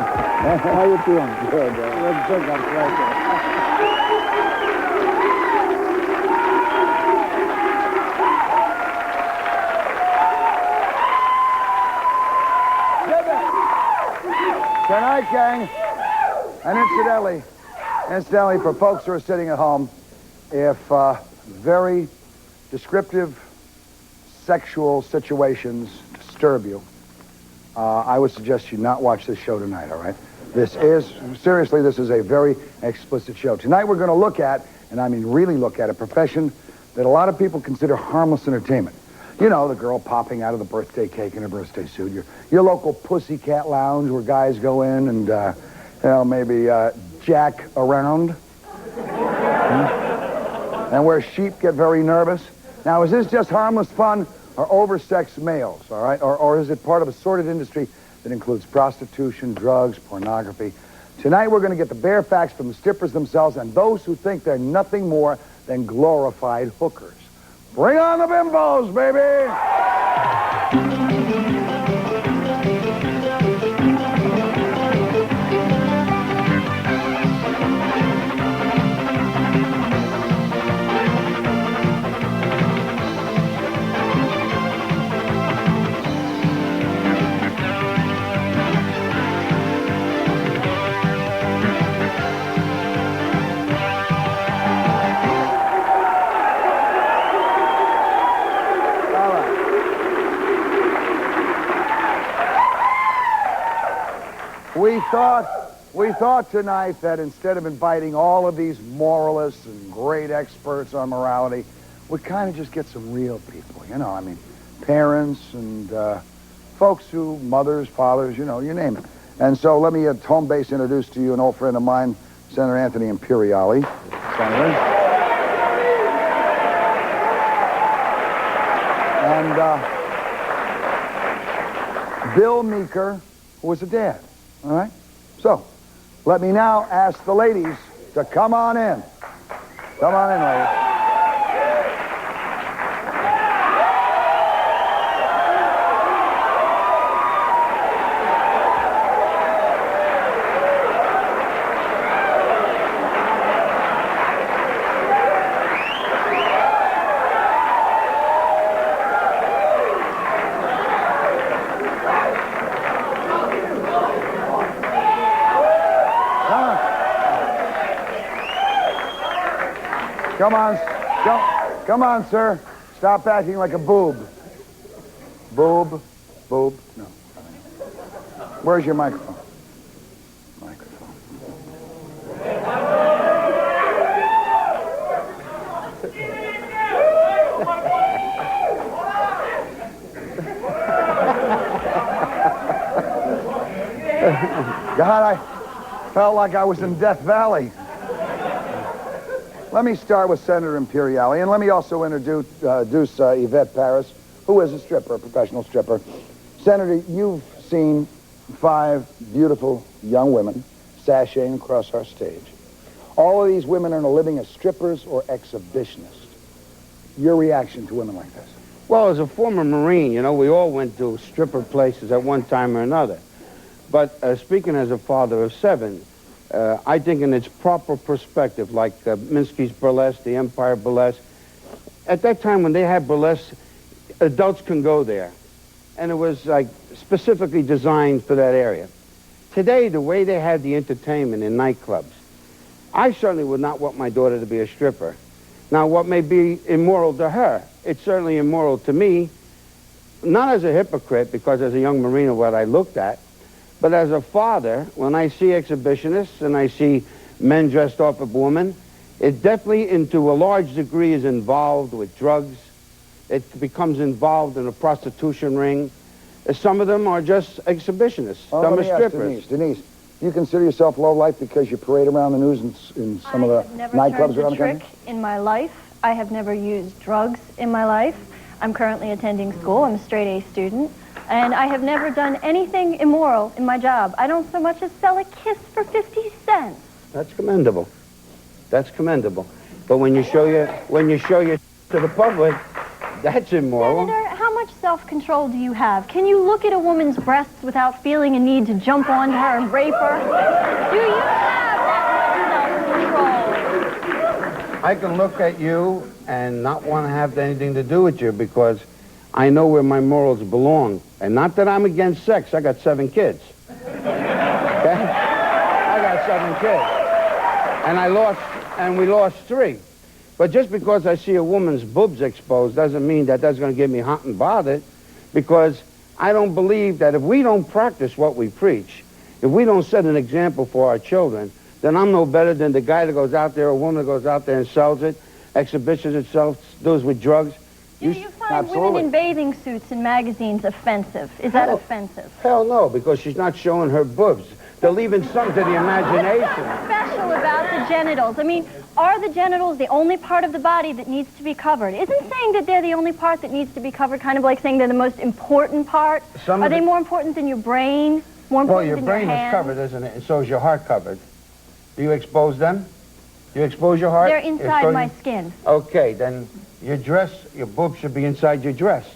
How you feeling? Good. Let's drink on pleasure. Tonight, gang, and incidentally, for folks who are sitting at home, if very descriptive sexual situations disturb you, I would suggest you not watch this show tonight, all right? This is a very explicit show. Tonight we're going to look at, and I mean really look at, a profession that a lot of people consider harmless entertainment. You know, the girl popping out of the birthday cake in her birthday suit. Your local pussycat lounge where guys go in and, maybe jack around. And where sheep get very nervous. Now, is this just harmless fun or oversexed males, all right? Or is it part of a sordid industry that includes prostitution, drugs, pornography? Tonight, we're going to get the bare facts from the strippers themselves and those who think they're nothing more than glorified hookers. Bring on the bimbos, baby! We thought tonight that instead of inviting all of these moralists and great experts on morality, we'd kind of just get some real people, parents and folks who, mothers, fathers, you name it. And so let me at home base introduce to you an old friend of mine, Senator Anthony Imperiale. Senator. And Bill Meeker, who was a dad, all right? So, let me now ask the ladies to come on in. Come on in, ladies. Come on, sir. Stop acting like a boob. Boob. No. Where's your microphone? God, I felt like I was in Death Valley. Let me start with Senator Imperiale, and let me also introduce Yvette Paris, who is a stripper, a professional stripper. Senator, you've seen 5 beautiful young women sashaying across our stage. All of these women earn a living as strippers or exhibitionists. Your reaction to women like this? Well, as a former Marine, we all went to stripper places at one time or another. But speaking as a father of 7, I think in its proper perspective, like Minsky's Burlesque, the Empire Burlesque, at that time when they had burlesque, adults can go there. And it was like specifically designed for that area. Today, the way they had the entertainment in nightclubs, I certainly would not want my daughter to be a stripper. Now, what may be immoral to her, it's certainly immoral to me, not as a hypocrite, because as a young Marine of what I looked at, but as a father, when I see exhibitionists and I see men dressed off of women, it definitely, into a large degree, is involved with drugs. It becomes involved in a prostitution ring. Some of them are just exhibitionists. Some are strippers. Denise, do you consider yourself low life because you parade around the news in some of the nightclubs around the country? I have never turned a trick in my life. I have never used drugs in my life. I'm currently attending school. I'm a straight A student. And I have never done anything immoral in my job. I don't so much as sell a kiss for 50 cents. That's commendable. That's commendable. But when you show your to the public, that's immoral. Senator, how much much self-control do you have? Can you look at a woman's breasts without feeling a need to jump onto her and rape her? Do you have that much self-control? I can look at you and not want to have anything to do with you because I know where my morals belong. And not that I'm against sex. I got 7 kids. Okay? I got 7 kids. And we lost 3. But just because I see a woman's boobs exposed doesn't mean that that's going to get me hot and bothered, because I don't believe that if we don't practice what we preach, if we don't set an example for our children, then I'm no better than the guy that goes out there, a woman that goes out there and sells it, exhibitions itself, does with drugs. Do you find Absolutely. women in bathing suits in magazines offensive? Is that offensive? Hell no, because she's not showing her boobs. They're leaving some to the imagination. What's so special about the genitals? I mean, are the genitals the only part of the body that needs to be covered? Isn't saying that they're the only part that needs to be covered kind of like saying they're the most important part? Are they more important than your brain? More important Well, your than brain your is hands? covered, isn't it? And so is your heart covered. Do you expose them? Do you expose your heart? They're inside my skin. Okay, then your dress, your boobs should be inside your dress.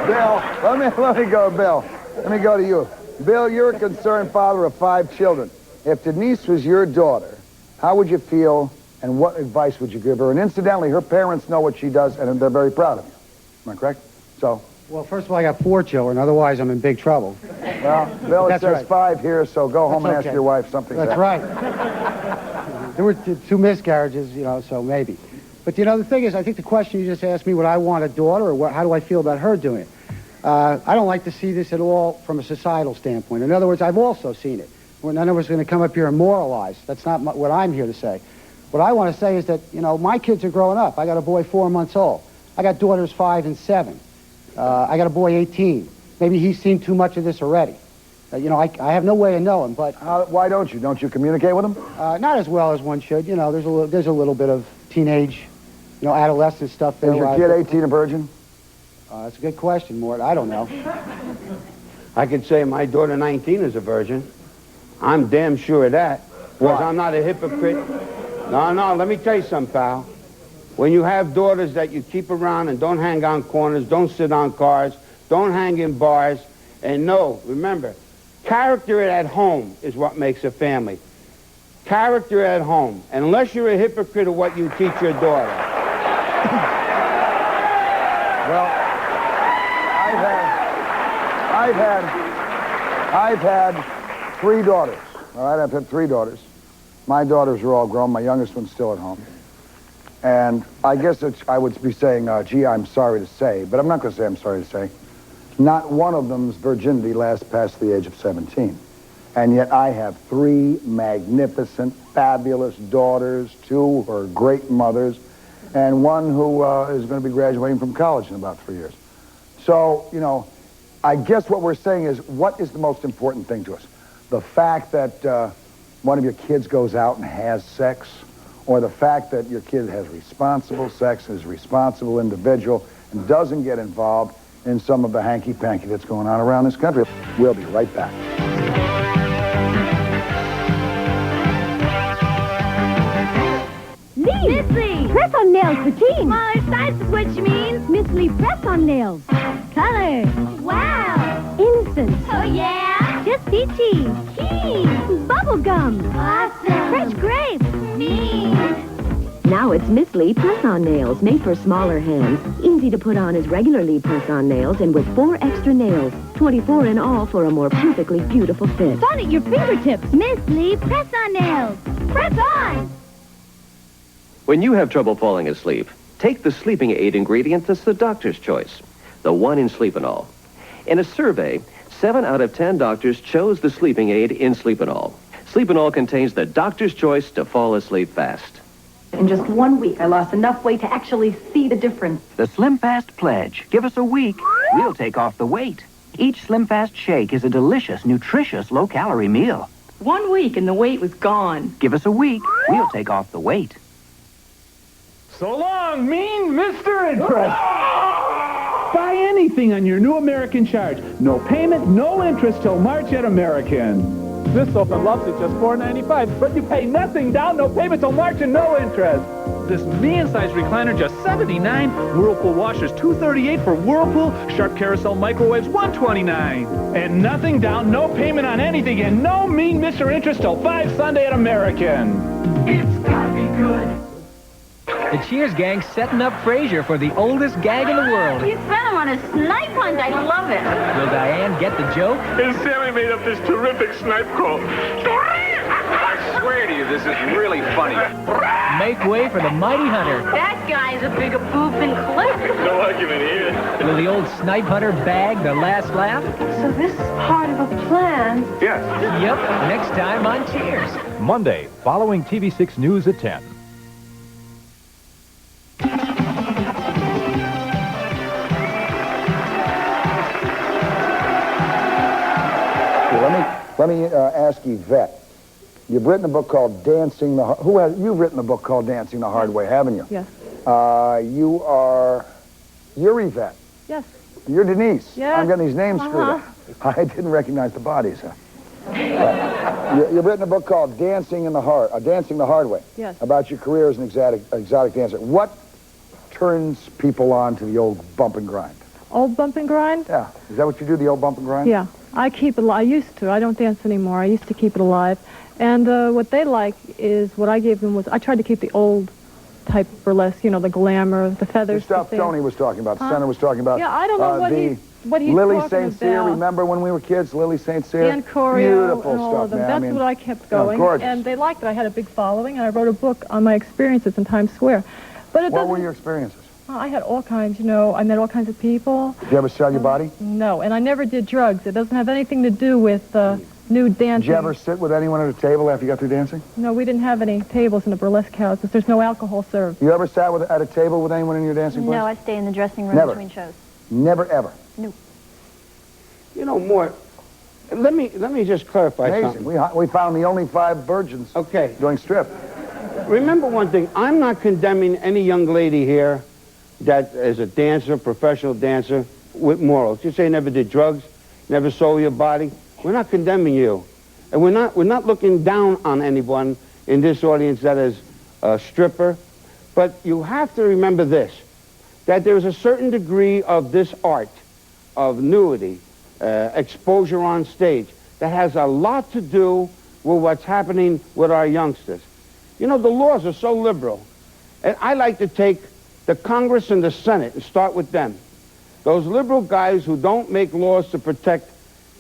Bill, let me go, Bill. Let me go to you. Bill, you're a concerned father of 5 children. If Denise was your daughter, how would you feel and what advice would you give her? And incidentally, her parents know what she does and they're very proud of you. Am I correct? So, Well, first of all, I got 4 children. Otherwise, I'm in big trouble. well, Bill, it That's says right. 5 here, so go home and That's ask okay. your wife something. That's right. There were 2 miscarriages, so maybe. But, the thing is, I think the question you just asked me, would I want a daughter, or how do I feel about her doing it? I don't like to see this at all from a societal standpoint. In other words, I've also seen it. None of us are going to come up here and moralize. That's not what I'm here to say. What I want to say is that, my kids are growing up. I got a boy 4 months old. I got daughters 5 and 7. I got a boy 18. Maybe he's seen too much of this already. I have no way of knowing, but... Why don't you? Don't you communicate with them? not as well as one should. There's a little bit of teenage, adolescent stuff there. Is your kid 18 a virgin? That's a good question, Mort. I don't know. I could say my daughter 19 is a virgin. I'm damn sure of that. Because I'm not a hypocrite. No, let me tell you something, pal. When you have daughters that you keep around and don't hang on corners, don't sit on cars, don't hang in bars, and no, remember, character at home is what makes a family. Character at home. And unless you're a hypocrite of what you teach your daughter. Well, I've had 3 daughters. All right, I've had 3 daughters. My daughters are all grown. My youngest one's still at home. And I guess I would be saying, gee, I'm sorry to say, but I'm not going to say I'm sorry to say. Not one of them's virginity lasts past the age of 17. And yet I have 3 magnificent, fabulous daughters, 2 who are great mothers, and 1 who is going to be graduating from college in about 3 years. So, I guess what we're saying is, what is the most important thing to us? The fact that one of your kids goes out and has sex, or the fact that your kid has responsible sex, is a responsible individual, and doesn't get involved in some of the hanky-panky that's going on around this country. We'll be right back. Miss Lee! Press on nails for teens. Smaller size is what you mean. Miss Lee press on nails. Color. Wow. Instant. Oh, yeah? Just peachy. Keen. Bubble gum. Awesome. Fresh grape. Neat. Now it's Miss Lee press-on nails, made for smaller hands. Easy to put on as regular Lee press-on nails, and with 4 extra nails. 24 in all for a more perfectly beautiful fit. Fun at your fingertips. Miss Lee press on nails. Press on. When you have trouble falling asleep, take the sleeping aid ingredient that's the doctor's choice, the one in Sleepinol. In a survey, 7 out of 10 doctors chose the sleeping aid in Sleepinol. Sleepinol contains the doctor's choice to fall asleep fast. In just 1 week, I lost enough weight to actually see the difference. The Slim Fast Pledge. Give us a week. We'll take off the weight. Each Slim Fast shake is a delicious, nutritious, low-calorie meal. 1 week and the weight was gone. Give us a week. We'll take off the weight. So long, mean Mr. Interest. Buy anything on your new American charge. No payment, no interest till March at American. This soap and Love's is just $4.95, but you pay nothing down, no payment till March, and no interest. This man-sized recliner, just $79. Whirlpool washers, $238 for Whirlpool. Sharp carousel microwaves, $129. And nothing down, no payment on anything, and no mean Mr. Interest till 5 Sunday at American. It's gotta be good. The Cheers gang setting up Frasier for the oldest gag in the world. You spent him on a snipe hunt. I love it. Will Diane get the joke? And Sammy made up this terrific snipe call. I swear to you, this is really funny. Make way for the mighty hunter. That guy's a bigger boob than Cliff. No argument here. Will the old snipe hunter bag the last laugh? So this is part of a plan. Yes. Yep, next time on Cheers. Monday, following TV6 News at 10. Let me ask Yvette. You've written a book called Dancing the Hard... You've written a book called Dancing the Hard Way, haven't you? Yes. You're Yvette. Yes. You're Denise. Yes. I'm getting these names screwed up. I didn't recognize the bodies, huh? You've written a book called Dancing the Hard Way. Yes. About your career as an exotic dancer. What turns people on to the old bump and grind? Old bump and grind? Yeah. Is that what you do, the old bump and grind? Yeah. I keep it alive. I used to. I don't dance anymore. I used to keep it alive. And what they like is what I gave them was, I tried to keep the old type burlesque, you know, the glamour, the feathers. The stuff Tony was talking about, the center was talking about. Yeah, I don't know what he's Lily talking St. Cyr, about. remember when we were kids, Lily St. Cyr? And choreo Beautiful and all stuff, of them. man. That's I mean, what I kept going. gorgeous. And they liked it. I had a big following, and I wrote a book on my experiences in Times Square. But what were your experiences? I had all kinds, you know. I met all kinds of people. Did you ever sell your body? No, and I never did drugs. It doesn't have anything to do with nude dancing. Did you ever sit with anyone at a table after you got through dancing? No, we didn't have any tables in the burlesque houses. There's no alcohol served. You ever sat at a table with anyone in your dancing place? No, I stay in the dressing room Never. between shows. Never, ever? No. You know, Mort, let me just clarify Amazing. something. We found the only 5 virgins doing strip. Remember one thing. I'm not condemning any young lady here that is a dancer, professional dancer, with morals. You say never did drugs, never sold your body. We're not condemning you. And we're not looking down on anyone in this audience that is a stripper. But you have to remember this, that there's a certain degree of this art, of nudity, exposure on stage, that has a lot to do with what's happening with our youngsters. You know, the laws are so liberal. And I like to take the Congress and the Senate and start with them. Those liberal guys who don't make laws to protect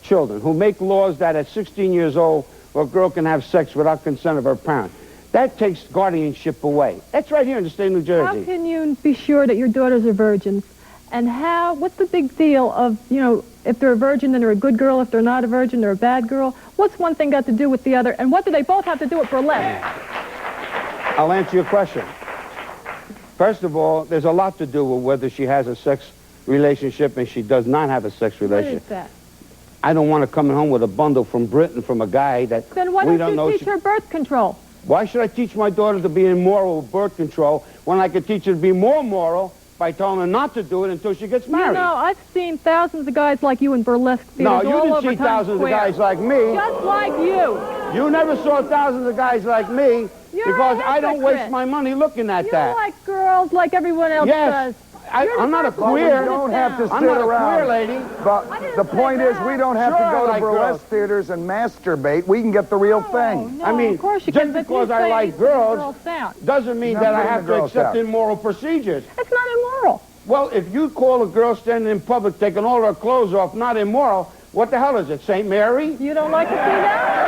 children, who make laws that at 16 years old, a girl can have sex without consent of her parents. That takes guardianship away. That's right here in the state of New Jersey. How can you be sure that your daughters are virgins? And what's the big deal of, you know, if they're a virgin, then they're a good girl. If they're not a virgin, they're a bad girl. What's one thing got to do with the other? And what do they both have to do with burlesque? I'll answer your question. First of all, there's a lot to do with whether she has a sex relationship and she does not have a sex relationship. What is that? I don't want her coming home with a bundle from Britain from a guy that Then why don't you teach her birth control? Why should I teach my daughter to be immoral with birth control when I could teach her to be more moral by telling her not to do it until she gets married? You know, I've seen thousands of guys like you in burlesque theaters No, you all didn't over see Times thousands Square. of guys like me. Just like you. You never saw thousands of guys like me because a I don't hypocrite. waste my money looking at You that. like girls like everyone else Yes. does. I'm not a queer. We don't have to sit I'm not around. a queer lady. But the point is, we don't have to Sure, go I to like burlesque girls. theaters and masturbate. We can get the real thing. No, I mean, of course you just can, but because you I say like it's the girls' girls sound. doesn't mean Not that I putting have the to girls accept down. immoral procedures. It's not immoral. Well, if you call a girl standing in public taking all her clothes off not immoral, what the hell is it, St. Mary? You don't like to see that?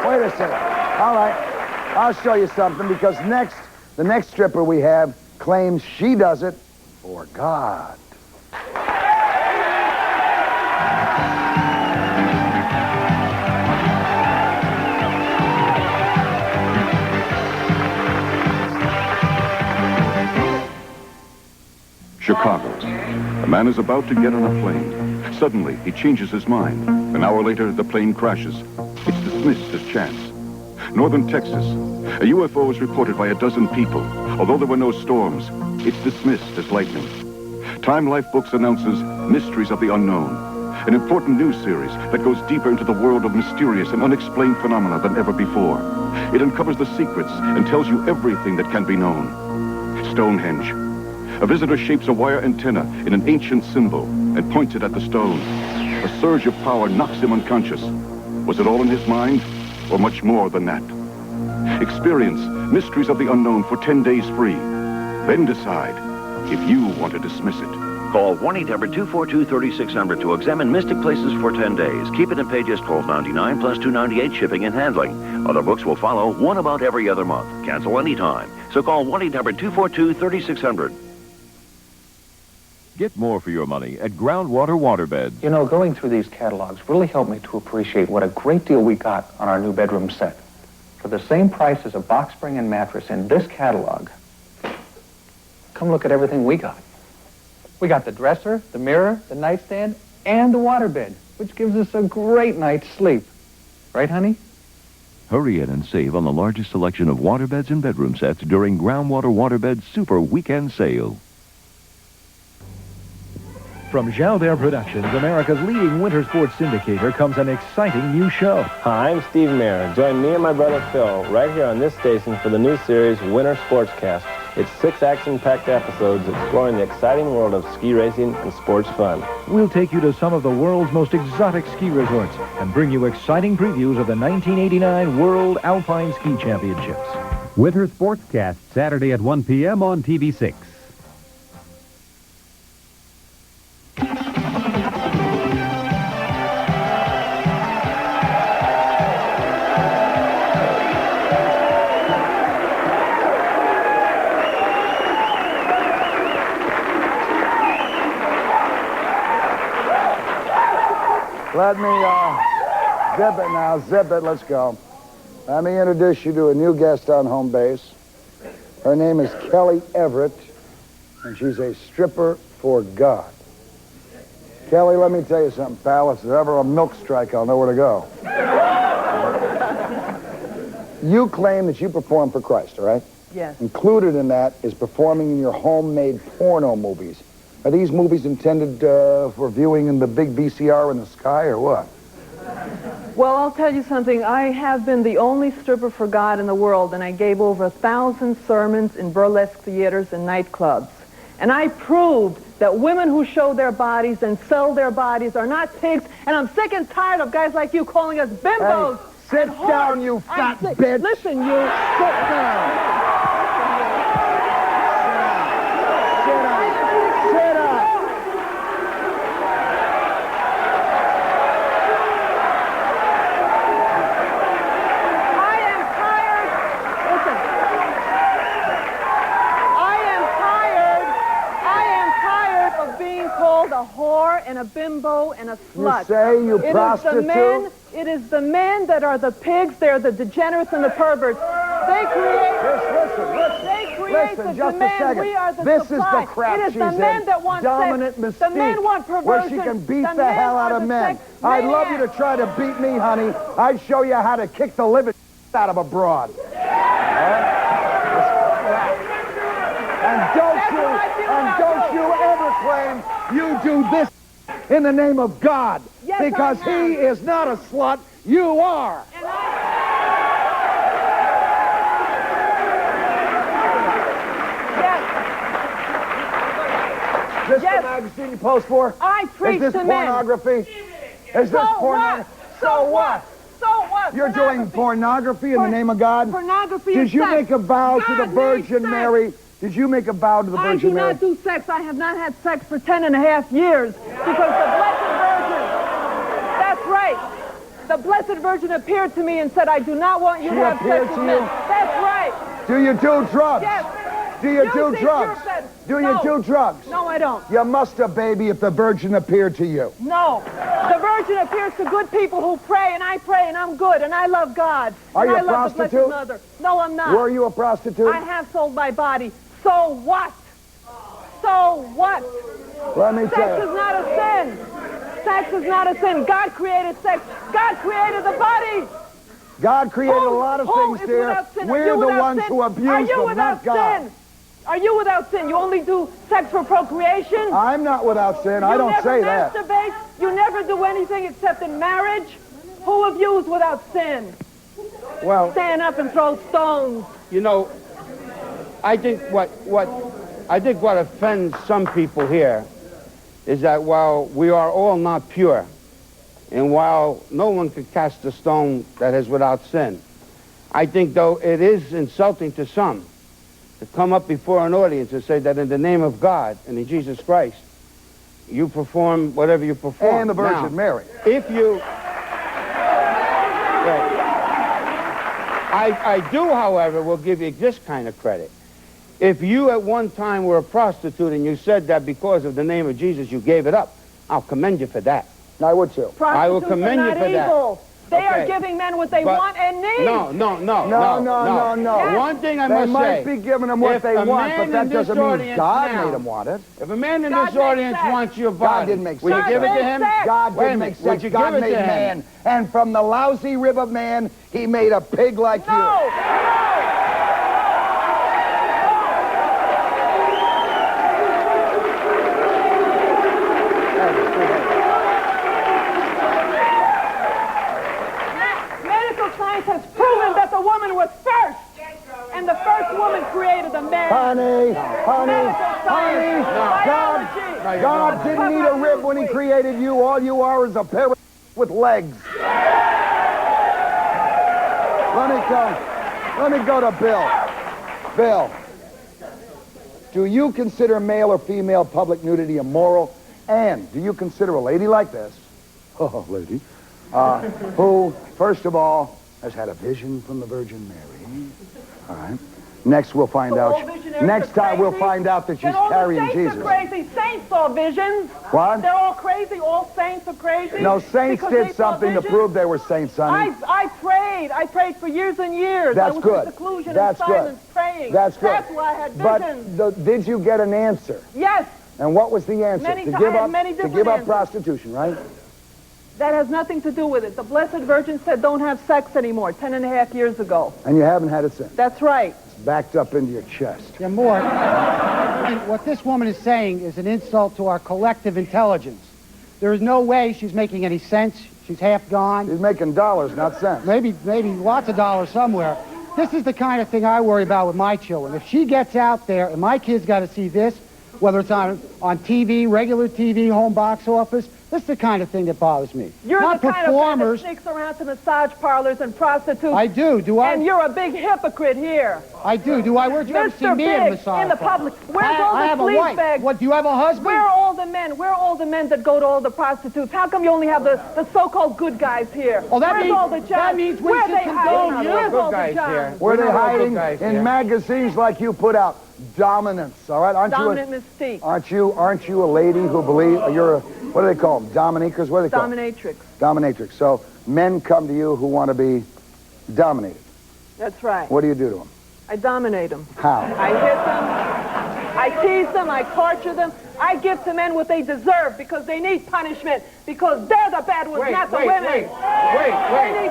Wait a second. All right. I'll show you something because the next stripper we have claims she does it for God. Chicago. A man is about to get on a plane. Suddenly, he changes his mind. An hour later, the plane crashes. It's dismissed as chance. Northern Texas. A UFO is reported by a dozen people. Although there were no storms, it's dismissed as lightning. Time Life Books announces Mysteries of the Unknown, an important news series that goes deeper into the world of mysterious and unexplained phenomena than ever before. It uncovers the secrets and tells you everything that can be known. Stonehenge. A visitor shapes a wire antenna in an ancient symbol and points it at the stone. A surge of power knocks him unconscious. Was it all in his mind, or much more than that? Experience Mysteries of the Unknown for 10 days free. Then decide if you want to dismiss it. Call 1-800-242-3600 to examine Mystic Places for 10 days. Keep it and pay just $12.99 plus $2.98 shipping and handling. Other books will follow, one about every other month. Cancel anytime. So call 1-800-242-3600. Get more for your money at Groundwater Waterbeds. You know, going through these catalogs really helped me to appreciate what a great deal we got on our new bedroom set. For the same price as a box spring and mattress in this catalog, come look at everything we got. We got the dresser, the mirror, the nightstand, and the waterbed, which gives us a great night's sleep. Right, honey? Hurry in and save on the largest selection of waterbeds and bedroom sets during Groundwater Waterbeds Super Weekend Sale. From Jaldair Productions, America's leading winter sports syndicator, comes an exciting new show. Hi, I'm Steve Mayer. Join me and my brother Phil right here on this station for the new series Winter Sportscast. It's 6 action-packed episodes exploring the exciting world of ski racing and sports fun. We'll take you to some of the world's most exotic ski resorts and bring you exciting previews of the 1989 World Alpine Ski Championships. Winter Sportscast, Saturday at 1 p.m. on TV6. Let me zip it now. Zip it. Let's go. Let me introduce you to a new guest on home base. Her name is Kelly Everett, and she's a stripper for God. Kelly, let me tell you something, pal. If there's ever a milk strike, I'll know where to go. You claim that you perform for Christ, all right? Yes. Included in that is performing in your homemade porno movies. Are these movies intended for viewing in the big VCR in the sky, or what? Well, I'll tell you something. I have been the only stripper for God in the world, and I gave over 1,000 sermons in burlesque theaters and nightclubs. And I proved that women who show their bodies and sell their bodies are not pigs, and I'm sick and tired of guys like you calling us bimbos. Hey, sit down, you fat bitch. Listen, you. Sit down. A whore and a bimbo and a slut. You say you prostitute? It is the men that are the pigs. They're the degenerates and the perverts. They create. Listen, just a second. We are the this supply. Is the crap it is she's the men in. that want Dominant sex. mystique. The men want perversion. Where she can beat the hell out of men. I'd love you to try to beat me, honey. I'd show you how to kick the living out of a broad. And don't you ever claim you do this in the name of God. Yes, because he is not a slut. You are. Is this the magazine you post for? I preach to men. Is this pornography? Is this pornography? So what? So what? You're doing pornography in the name of God? Pornography Did is you sex. make a vow God to the Virgin Mary? Did you make a vow to the Virgin Mary? I do not do sex. I have not had sex for 10.5 years because the Blessed Virgin, that's right. The Blessed Virgin appeared to me and said, I do not want you to have sex with men. That's right. Do you do drugs? Yes. Do you do drugs? Do you do drugs? No, I don't. You must have, baby, if the Virgin appeared to you. No. The Virgin appears to good people who pray, and I pray, and I'm good, and I love God. Are you I a love prostitute? The Blessed Mother. No, I'm not. Were you a prostitute? I have sold my body. So what? So what? Let me tell you. Sex is not a sin. Sex is not a sin. God created sex. God created the body. God created a lot of things, dear. We're the ones who abuse them, not God. Are you without sin? You only do sex for procreation? I'm not without sin. I don't say that. You never masturbate? You never do anything except in marriage? Who of you is without sin? Well, stand up and throw stones. You know, I think what offends some people here is that while we are all not pure, and while no one could cast a stone that is without sin, I think, though, it is insulting to some to come up before an audience and say that in the name of God and in Jesus Christ, you perform whatever you perform. And the Virgin now, Mary. If you... I do, however, will give you this kind of credit. If you at one time were a prostitute and you said that because of the name of Jesus you gave it up, I'll commend you for that. I would too. I will commend you for evil. that. They are giving men what they want and need. No. Yes. One thing I must say. They might be giving them what they want, but that doesn't mean God made them want it. If a man in this audience wants your body, God didn't make sex. will you give it to him? God didn't make sex. God made man. And from the lousy rib of man, he made a pig like you. Has proven that the woman was first, and the first woman created the man. Honey, God didn't need a rib when he created you. All you are is a parrot with legs. Let me go to Bill. Bill, do you consider male or female public nudity immoral? And do you consider a lady like this, lady, who, first of all, has had a vision from the Virgin Mary? All right. Next, we'll find out. Next time, we'll find out that she's carrying Jesus. All the saints are crazy. Saints saw visions. What? They're all crazy. All saints are crazy. No, saints did something to prove they were saints, honey. I prayed. I prayed for years and years. That's I was good. in seclusion That's and silence praying. That's good. That's why I had visions. But did you get an answer? Yes. And what was the answer? Many to times, give up, many to different give up answers. prostitution, right? That has nothing to do with it. The Blessed Virgin said don't have sex anymore 10.5 years ago. And you haven't had it since. That's right. It's backed up into your chest. Yeah, more. What this woman is saying is an insult to our collective intelligence. There is no way she's making any sense. She's half gone. She's making dollars, not cents. Maybe lots of dollars somewhere. This is the kind of thing I worry about with my children. If she gets out there and my kids got to see this, whether it's on TV, regular TV, home box office, this is the kind of thing that bothers me. You're not the kind performers. of man that sneaks around to massage parlors and prostitutes. I do. Do I? And you're a big hypocrite here. I do. Do I? Where'd you ever see me in a massage? In the public. Where's all the I have a sleaze wife. bags? What? Do you have a husband? Where are all the men? Where are all the men that go to all the prostitutes? How come you only have the so-called good guys here? Oh, that Where's means, all the Johns? that means we Where are should they condone hiding? you. Where's all the guys Johns? here. Where are they We're not all hiding? good guys In here. magazines like you put out. Dominance, all right? Dominant mystique. Aren't you a lady who believes, you're a, what do they call them? Dominicers? What are they called? Dominatrix. Dominatrix. So men come to you who want to be dominated. That's right. What do you do to them? I dominate them. How? I hit them. I tease them. I torture them. I give to men what they deserve because they need punishment because they're the bad ones, not the women. They need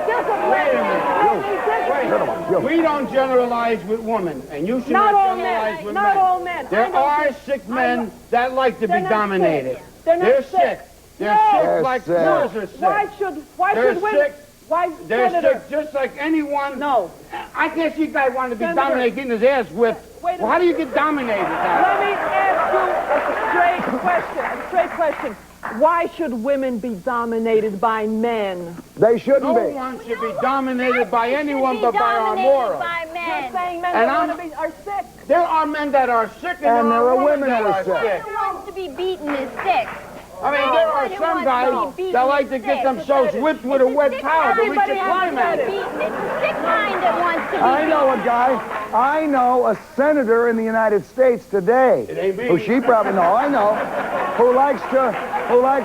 discipline. Wait a minute. They need discipline. We don't generalize with women, and you should Not not all generalize men. with Not men. all men. There are sick men that like to be They're not dominated. sick. They're not sick. They're No. sick like They're yours sick. are sick. Why They're should women? sick. Why, They're Senator? sick just like anyone. No. I guess you guys want to be Senator. dominated, getting his ass whipped. Wait a Well, how do you get dominated now? Let me ask you a straight question. Why should women be dominated by men? They shouldn't No be. one should be dominated by anyone but by our morals. You're saying men And that are sick. There are men that are sick, And there are women that that are sick. sick. Who wants to be beaten is sick. I mean, there are some guys that like to get themselves whipped with a wet towel to reach a climax. It's the sick mind that wants to be I know a guy. I know a senator in the United States today. It ain't me. Who she probably know. I know. Who likes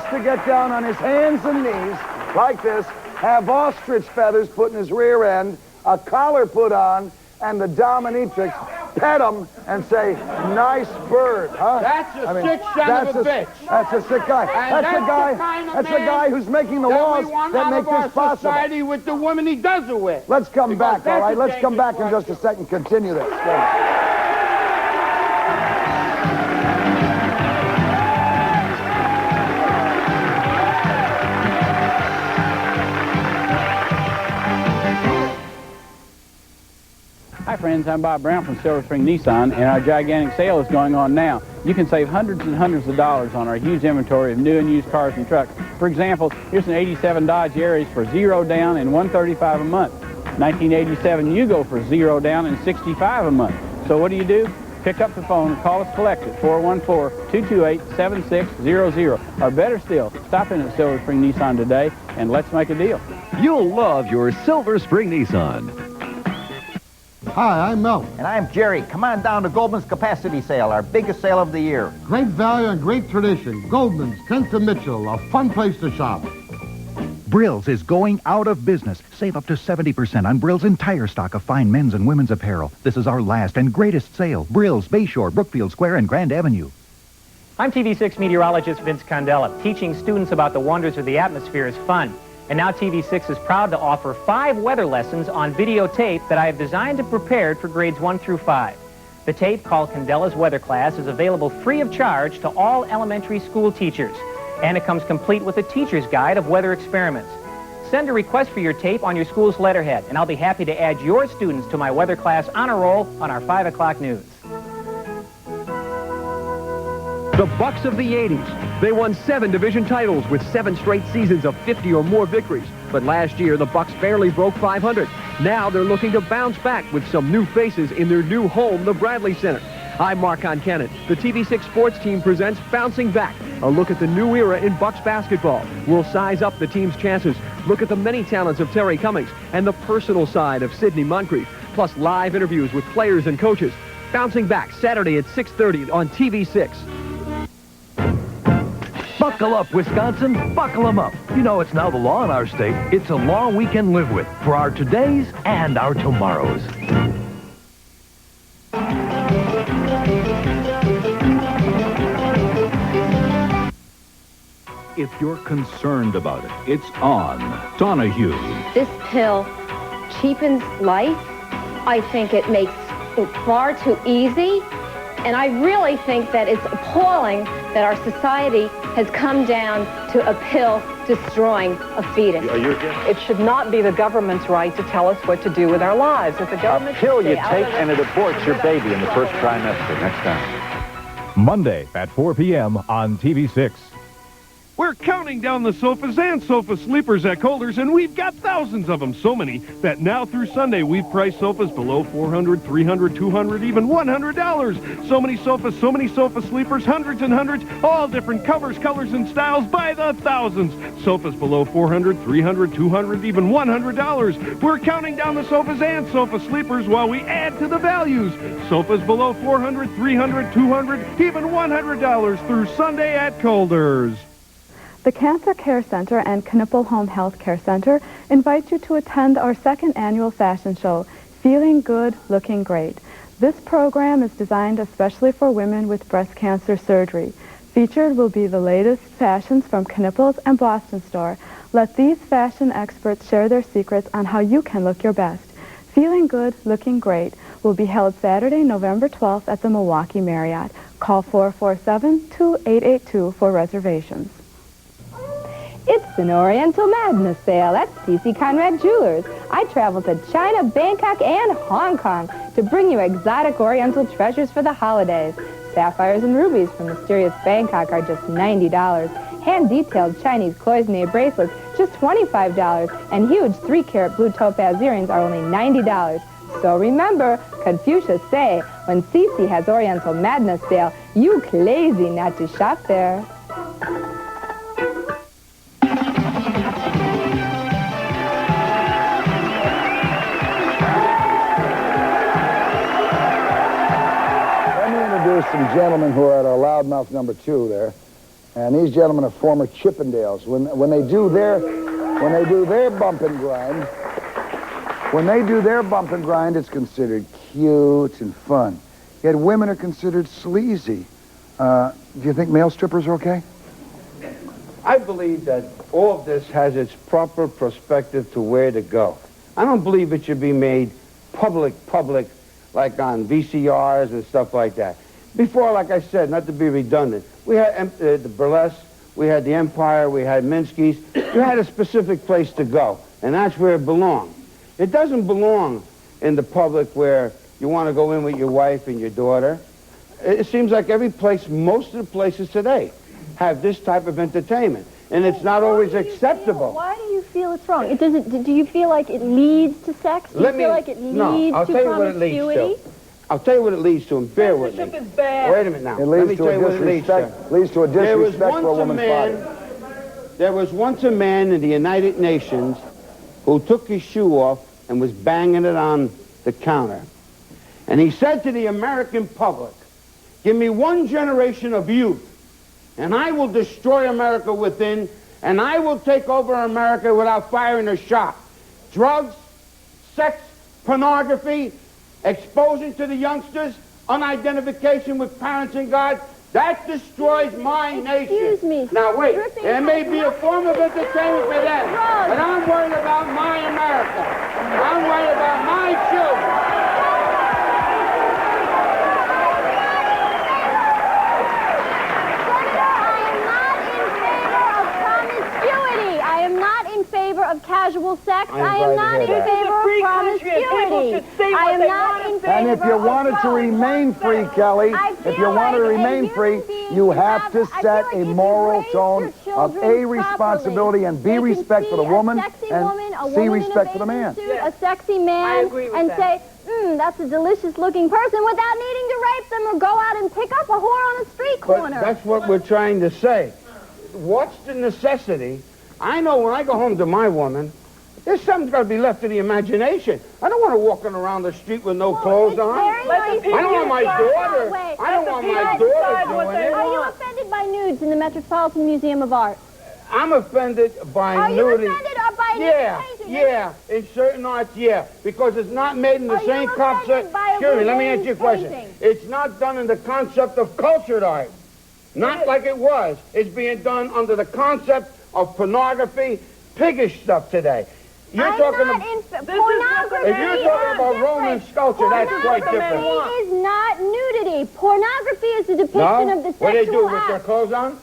to get down on his hands and knees like this, have ostrich feathers put in his rear end, a collar put on, and the dominatrix pet him and say, "Nice bird," huh? That's a sick son of a bitch. That's a sick guy. And That's the guy. That's the guy who's making the laws that make this possible. Society with the women he does it with. Let's come back, all that's right? a Let's come dangerous back in just a second. Continue this. friends. I'm Bob Brown from Silver Spring Nissan, and our gigantic sale is going on now. You can save hundreds and hundreds of dollars on our huge inventory of new and used cars and trucks. For example, here's an 87 Dodge Aries for $0 down and $135 a month. 1987 Yugo for $0 down and $65 a month. So what do? Pick up the phone and call us collect at 414-228-7600. Or better still, stop in at Silver Spring Nissan today and let's make a deal. You'll love your Silver Spring Nissan. Hi, I'm Mel. And I'm Jerry. Come on down to Goldman's Capacity Sale, our biggest sale of the year. Great value and great tradition. Goldman's, 10th and Mitchell, a fun place to shop. Brill's is going out of business. Save up to 70% on Brill's entire stock of fine men's and women's apparel. This is our last and greatest sale. Brill's, Bayshore, Brookfield Square, and Grand Avenue. I'm TV6 meteorologist Vince Condella. Teaching students about the wonders of the atmosphere is fun. And now TV6 is proud to offer 5 weather lessons on videotape that I have designed and prepared for grades 1 through 5. The tape, called Condella's Weather Class, is available free of charge to all elementary school teachers. And it comes complete with a teacher's guide of weather experiments. Send a request for your tape on your school's letterhead, and I'll be happy to add your students to my weather class honor roll on our 5 o'clock news. The Bucks of the 80s. They won 7 division titles with 7 straight seasons of 50 or more victories. But last year, the Bucks barely broke 500. Now they're looking to bounce back with some new faces in their new home, the Bradley Center. I'm Mark Concannon. The TV6 Sports Team presents Bouncing Back, a look at the new era in Bucks basketball. We'll size up the team's chances, look at the many talents of Terry Cummings, and the personal side of Sidney Moncrief, plus live interviews with players and coaches. Bouncing Back, Saturday at 6:30 on TV6. Buckle up, Wisconsin. Buckle them up. You know it's now the law in our state. It's a law we can live with for our todays and our tomorrows. If you're concerned about it, it's on Donahue. This pill cheapens life. I think it makes it far too easy. And I really think that it's appalling that our society has come down to a pill destroying a fetus. It should not be the government's right to tell us what to do with our lives. If the government a pill should you stay out take of and it aborts your baby in the first trimester. Next time. Monday at 4 p.m. on TV6. We're counting down the sofas and sofa sleepers at Calder's, and we've got thousands of them. So many that now through Sunday, we've priced sofas below $400, $300, $200, even $100. So many sofas, so many sofa sleepers, hundreds and hundreds, all different covers, colors, and styles by the thousands. Sofas below $400, $300, $200, even $100. We're counting down the sofas and sofa sleepers while we add to the values. Sofas below $400, $300, $200, even $100 through Sunday at Calder's. The Cancer Care Center and Knipple Home Health Care Center invite you to attend our 2nd annual fashion show, Feeling Good, Looking Great. This program is designed especially for women with breast cancer surgery. Featured will be the latest fashions from Knipple's and Boston Store. Let these fashion experts share their secrets on how you can look your best. Feeling Good, Looking Great will be held Saturday, November 12th at the Milwaukee Marriott. Call 447-2882 for reservations. It's an Oriental Madness sale at C.C. Conrad Jewelers. I traveled to China, Bangkok, and Hong Kong to bring you exotic Oriental treasures for the holidays. Sapphires and rubies from mysterious Bangkok are just $90. Hand-detailed Chinese cloisonne bracelets, just $25. And huge 3-carat blue topaz earrings are only $90. So remember, Confucius say, when C.C. has Oriental Madness sale, you crazy not to shop there. Some gentlemen who are at our loudmouth number 2 there, and these gentlemen are former Chippendales. When they do their bump and grind, it's considered cute and fun. Yet women are considered sleazy. Do you think male strippers are okay? I believe that all of this has its proper perspective to where to go. I don't believe it should be made public, like on VCRs and stuff like that. Before, like I said, not to be redundant, we had the Burlesque, we had the Empire, we had Minsky's. You had a specific place to go, and that's where it belonged. It doesn't belong in the public where you want to go in with your wife and your daughter. It seems like every place, most of the places today, have this type of entertainment. And it's not always acceptable. Why do you feel it's wrong? Do you feel like it leads to sex? Do you feel like it leads I'll to tell you what it promiscuity? leads to. I'll tell you what it leads to, and bear with me. Censorship is bad. Wait a minute now. It Let me leads to tell a you what it leads disrespect. to. Leads to a disrespect for a woman's body. There was once a man in the United Nations who took his shoe off and was banging it on the counter. And he said to the American public, give me one generation of youth, and I will destroy America within, and I will take over America without firing a shot. Drugs, sex, pornography, exposing to the youngsters, unidentification with parents and God, that destroys my nation. Excuse me. Now wait, there may be a form of entertainment for them, but I'm worried about my America. I'm worried about my children. Of casual sex. I am not in favor of promiscuity. I am not in favor And if you wanted to remain free, Kelly, if you want to remain free, you have to set a moral tone of A, responsibility, and B, respect for the woman, and C, respect for the man. A sexy man and say, that's a delicious looking person without needing to rape them or go out and pick up a whore on a street corner. But that's what we're trying to say. What's the necessity? I know when I go home to my woman, there's something's got to be left to the imagination. I don't want her walking around the street with no clothes on. I don't want my daughter. I don't want my daughter doing it. Are you offended by nudes in the Metropolitan Museum of Art? I'm offended by nudity. Are you offended by nude painting? Yeah, in certain arts, yeah, because it's not made in the same concept. Excuse me, let me answer your question. It's not done in the concept of cultured art. Not like it was. It's being done under the concept of pornography, piggish stuff today. You're talking about pornography. If you're talking about Roman sculpture, that's quite different. Pornography is not nudity. Pornography is a depiction of the sexual act. What do they do with their clothes on?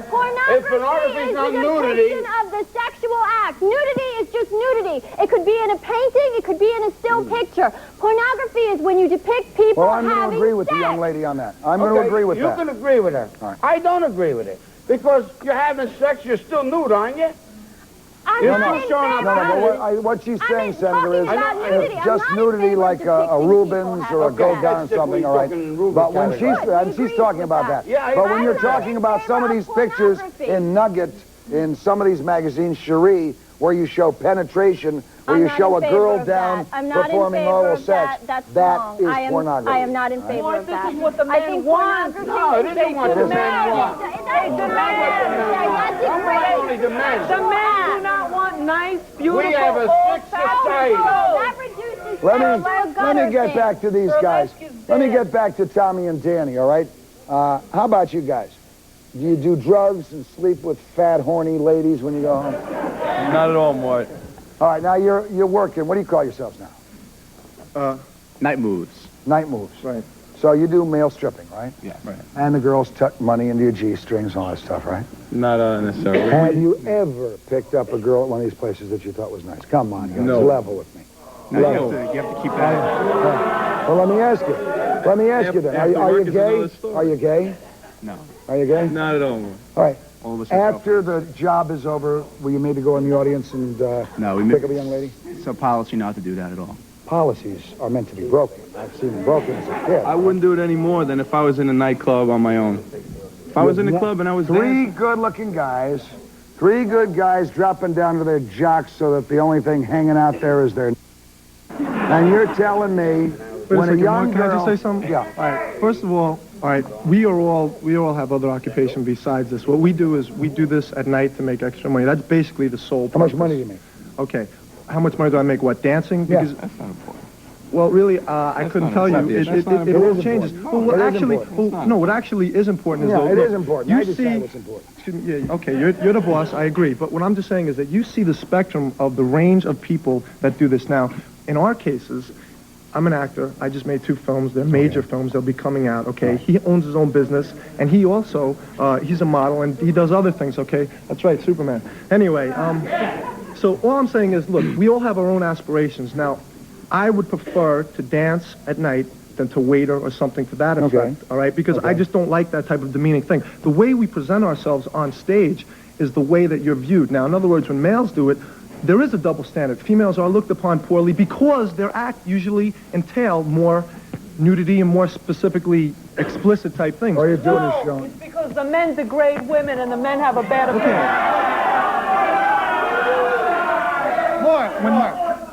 Pornography is a depiction of the sexual act. Nudity is just nudity. It could be in a painting. It could be in a still picture. Pornography is when you depict people having sex. Well, I'm going to agree with the young lady on that. I'm going to agree with that. You can agree with her. Right. I don't agree with it. Because you're having sex, you're still nude, aren't you? What she's saying, Senator, is just nudity like a Rubens or a Gauguin or something, all right? But when she's talking about that. But when you're talking about some of these pictures in Nugget, in some of these magazines, Cherie, where you show penetration, where you show a girl down performing oral sex, that is pornography. I am not in favor of that. This is what the men want. No, it isn't what the men want. They demand. The men do not want nice, beautiful, we have a sick society. Let me get back to these guys. Let me get back to Tommy and Danny, all right? How about you guys? Do you do drugs and sleep with fat, horny ladies when you go home? Not at all, Mort. All right, now you're working. What do you call yourselves now? Night moves. Night moves. Right. So you do male stripping, right? Yeah, right. And the girls tuck money into your G-strings and all that stuff, right? Not necessarily. Have you ever picked up a girl at one of these places that you thought was nice? Come on, guys, level with me. No, you have to keep that. Well, let me ask you then. Are you gay? Are you gay? No. Are you gay? Not at all. All right. After the job is over, will you maybe go in the audience and pick up a young lady? It's a policy not to do that at all. Policies are meant to be broken. I've seen them broken as a kid. I wouldn't do it any more than if I was in a nightclub on my own. If I was in a club and I was Three good-looking guys, three good guys dropping down to their jocks so that the only thing hanging out there is their... And you're telling me when a young girl... Can I just say something? Yeah. All right. First of all, we all have other occupation besides this. What we do is we do this at night to make extra money. That's basically the sole purpose. How much money do you make? Okay. How much money do I make? What, dancing? Because, that's not important. Well, really, I couldn't tell you. It all changes. Well, what actually is important is... Yeah, it is important. I decide what's important. Yeah, okay, you're the boss, I agree. But what I'm just saying is that you see the spectrum of the range of people that do this now. In our cases... I'm an actor. I just made 2 films. They're major films. They'll be coming out, okay? He owns his own business, and he also, he's a model, and he does other things, okay? That's right, Superman. Anyway, so all I'm saying is, look, we all have our own aspirations. Now, I would prefer to dance at night than to waiter or something to that effect, all right? Because I just don't like that type of demeaning thing. The way we present ourselves on stage is the way that you're viewed. Now, in other words, when males do it, there is a double standard. Females are looked upon poorly because their act usually entail more nudity and more specifically explicit type things. All you're doing is No, showing. it's because the men degrade women and the men have a bad opinion.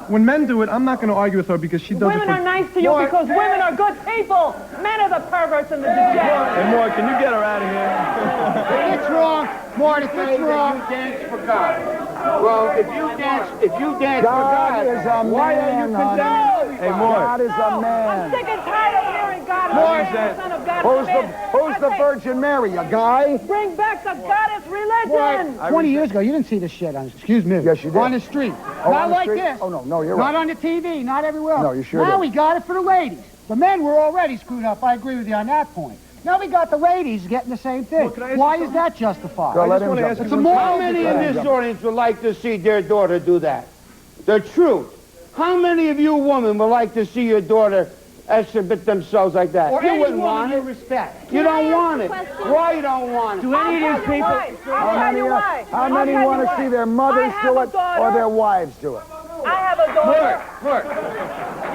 When men do it, I'm not going to argue with her because she does Women are nice to you because women are good people. Men are the perverts and the degenerates. Hey, Mort, can you get her out of here? It's wrong, Mort. If it's wrong. You dance for God. Well, if you dance for God, is a why man, are you condemning Hey, Mort. God is a man. I'm sick and tired of hearing God is a man, the Son of God is a man. Who's the Virgin Mary, a guy? Bring back the goddess religion. 20 years ago, you didn't see this shit on, excuse me. Yes, you did. On the street. Oh, not on the like street? this. Oh, no, you're Not right. on the TV, not everywhere else. No, you sure Now did. we got it for the ladies. The men were already screwed up. I agree with you on that point. Now we got the ladies getting the same thing. Why is that justified? Go, let him jump. It's a moral How many in this audience would like to see their daughter do that? The truth. How many of you women would like to see your daughter exhibit themselves like that? Or You any wouldn't woman want you it. respect. You don't want it. Why you don't want it? Do any of these people... I'll tell you why. How many want to see their mothers I do have it a daughter. or their wives do it? I have a daughter.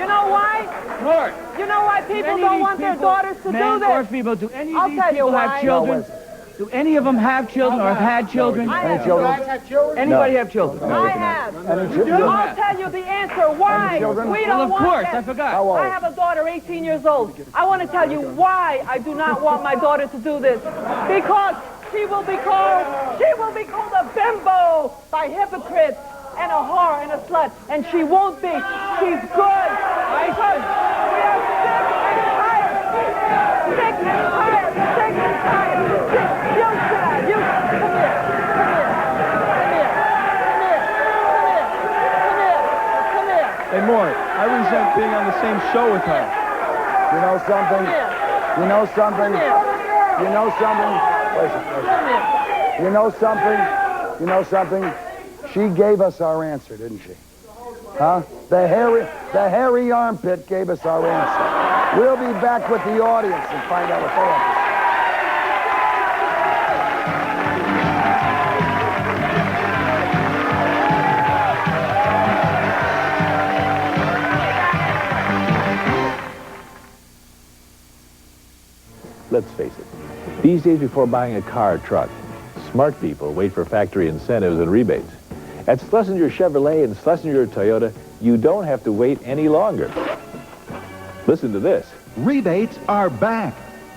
You know why? Mort. You know why people don't want their daughters to do this? female, do any I'll tell you why. Do any of them have children or have had children? I have. Anybody have children? I have. Any children? I'll tell you the answer. Why? Any children? We don't want that. I forgot. How old? I have a daughter, 18 years old. I want to tell you why I do not want my daughter to do this. Because she will be called a bimbo by hypocrites and a whore and a slut. And she won't be. She's good. Because we are sick and tired. Sick and tired. Sick and tired. Sick. You sit down. You come here. Come here. Hey, Mort, I resent being on the same show with her. You know something? You know something? You know something? Listen. You know something? You know something? She gave us our answer, didn't she? Huh? The hairy armpit gave us our answer. We'll be back with the audience and find out what they have to say. Let's face it, these days before buying a car or truck, smart people wait for factory incentives and rebates. At Schlesinger Chevrolet and Schlesinger Toyota, you don't have to wait any longer. Listen to this. Rebates are back.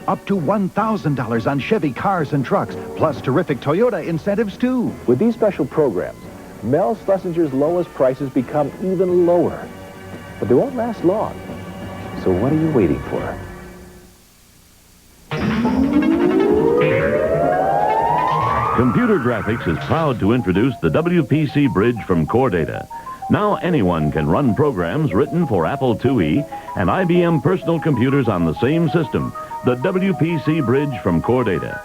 Up to $1,000 on Chevy cars and trucks, plus terrific Toyota incentives, too. With these special programs, Mel Schlesinger's lowest prices become even lower. But they won't last long. So what are you waiting for? Computer Graphics is proud to introduce the WPC Bridge from Core Data. Now anyone can run programs written for Apple IIe and IBM personal computers on the same system, the WPC Bridge from Core Data.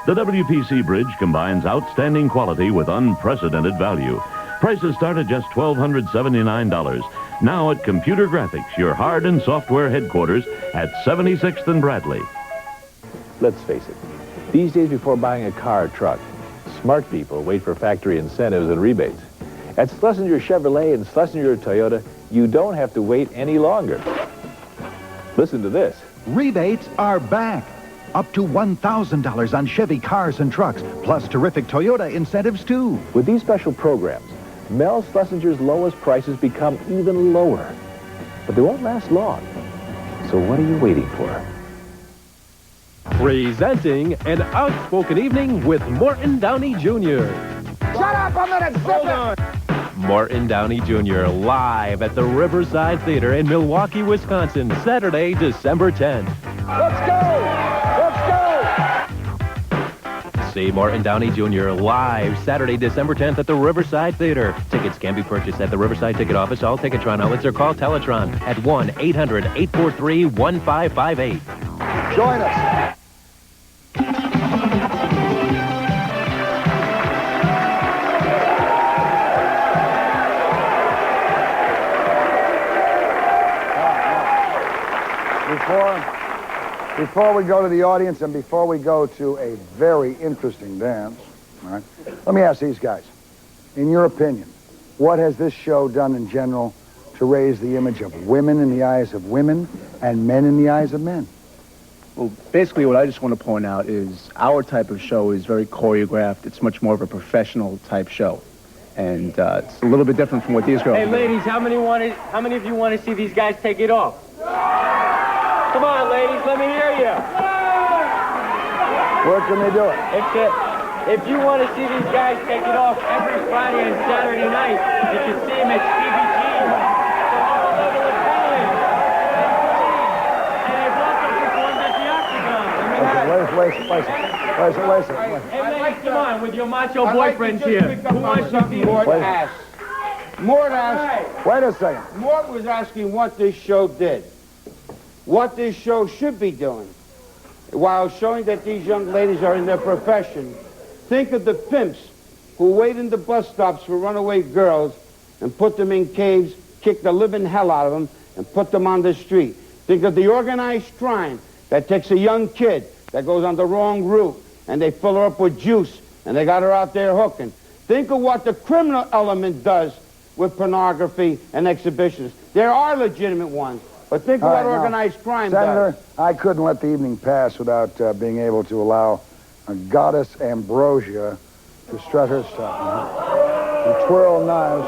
The WPC Bridge combines outstanding quality with unprecedented value. Prices start at just $1,279. Now at Computer Graphics, your hard and software headquarters at 76th and Bradley. Let's face it, these days before buying a car or truck, smart people wait for factory incentives and rebates. At Schlesinger Chevrolet and Schlesinger Toyota, you don't have to wait any longer. Listen to this. Rebates are back. Up to $1,000 on Chevy cars and trucks, plus terrific Toyota incentives, too. With these special programs, Mel Schlesinger's lowest prices become even lower. But they won't last long. So what are you waiting for? Presenting an outspoken evening with Morton Downey Jr. Shut up, I'm gonna zip it! Morton Downey Jr. live at the Riverside Theater in Milwaukee, Wisconsin, Saturday, December 10th. Let's go! See Morton Downey Jr. live Saturday, December 10th at the Riverside Theater. Tickets can be purchased at the Riverside Ticket Office, all Ticketron outlets, or call Teletron at 1-800-843-1558. Join us. Before we go to the audience and before we go to a very interesting dance, all right, let me ask these guys. In your opinion, what has this show done in general to raise the image of women in the eyes of women and men in the eyes of men? Well, basically what I just want to point out is our type of show is very choreographed. It's much more of a professional type show. And it's a little bit different from what these girls do. Hey, ladies, how many of you want to see these guys take it off? Come on, ladies, let me hear you. Where can they do it? If you want to see these guys take it off every Friday and Saturday night, you can see them at CBG. All over the Queens. And they've also performed at the Octagon. Listen. Hey, ladies, come on, with your macho boyfriends here. Who wants to see Mort asked. Wait a second. Mort was asking what this show did. What this show should be doing. While showing that these young ladies are in their profession, think of the pimps who wait in the bus stops for runaway girls and put them in caves, kick the living hell out of them, and put them on the street. Think of the organized crime that takes a young kid that goes on the wrong route, and they fill her up with juice, and they got her out there hooking. Think of what the criminal element does with pornography and exhibitions. There are legitimate ones, but think of what organized crime does. Senator, I couldn't let the evening pass without being able to allow Goddess Ambrosia to strut her stuff and twirl knives.